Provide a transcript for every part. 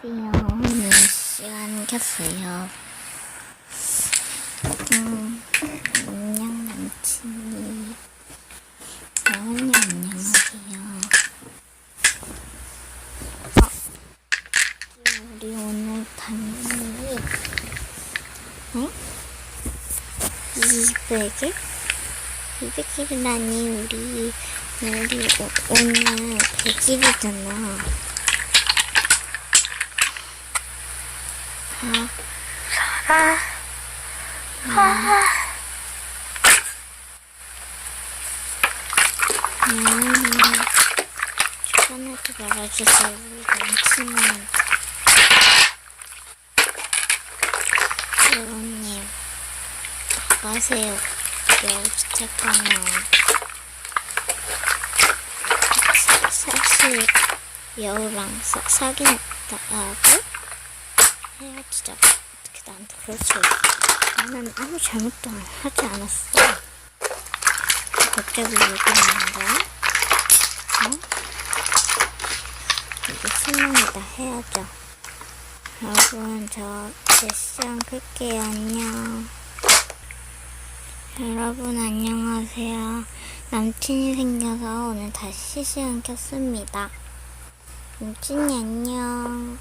오늘 시간 켰어요. 안녕 남친이. 여운이 안녕하세요. 우리 오늘 당연히 200일? 200일이라니 우리 오늘 100일이잖아. 추천하지 말아주세요. 우리 남친은 여우님 가세요. 여우주택 가면 사실 여우랑 사귄다고 헤어지자. 어떻게 나한테 그럴 수 있어? 나는 아무 잘못도 하지 않았어. 갑자기 왜 그러는 거야? 이게 실망이다. 헤어져. 여러분, 저 이제 시간 끌게요. 안녕. 여러분, 안녕하세요. 남친이 생겨서 오늘 다시 시간 켰습니다. 남친이 안녕.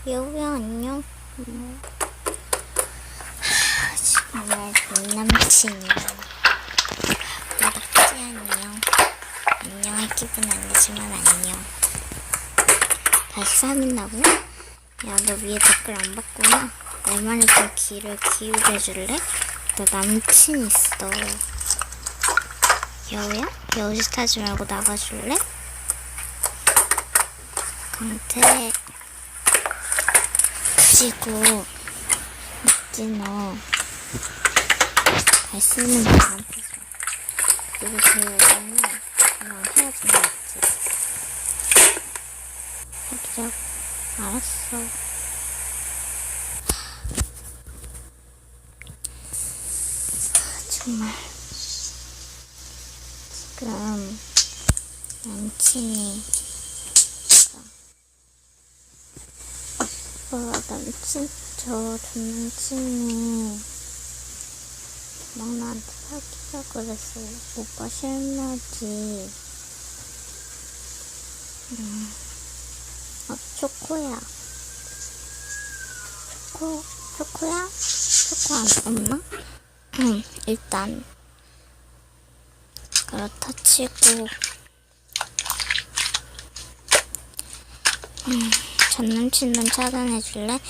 여우야 안녕. 정말 좋은 남친이야. 낙지 안녕. 안녕할 기분 아니지만 안녕. 다시 사귄다고? 야, 너 위에 댓글 안 봤구나. 내 말에 좀 귀를 기울여줄래? 너 남친 있어. 여우야? 여우짓 하지 말고 나가줄래? 강태. 그리고 낙지 너 잘 쓰는 바람 피자. 그리고 제 여자는 그냥 헤어진 거 같지? 헤어지자고. 알았어. 정말 지금 남친이 전 남친이 막 나한테 사귀자 그랬어. 오빠 실마지. 초코야. 초코야? 초코 안 없나? 일단 그렇다 치고 전 남친은 차단해줄래?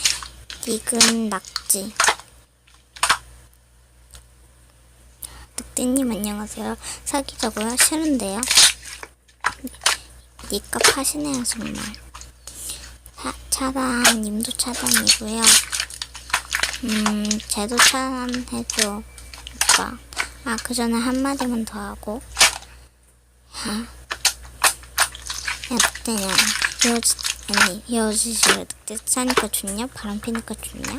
이근 낙지. 늑대님 안녕하세요. 사귀자고요? 싫은데요? 니값 하시네요 정말. 차단 님도 차단이고요. 쟤도 차단해줘 오빠. 그 전에 한마디만 더 하고. 야 늑대냐 헤어지시려. 늑대 사니까 좋냐? 바람 피니까 좋냐?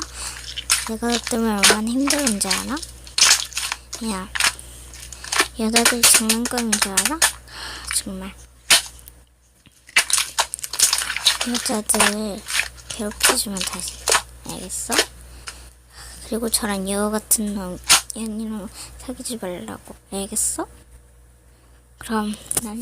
내가 너 때문에 얼마나 힘들은지 알아? 야 여자들이 장난감인 줄 알아? 정말 여자들 괴롭히지만 다시 알겠어? 그리고 저랑 여우 같은 놈 연인은 사귀지 말라고 알겠어? 그럼 난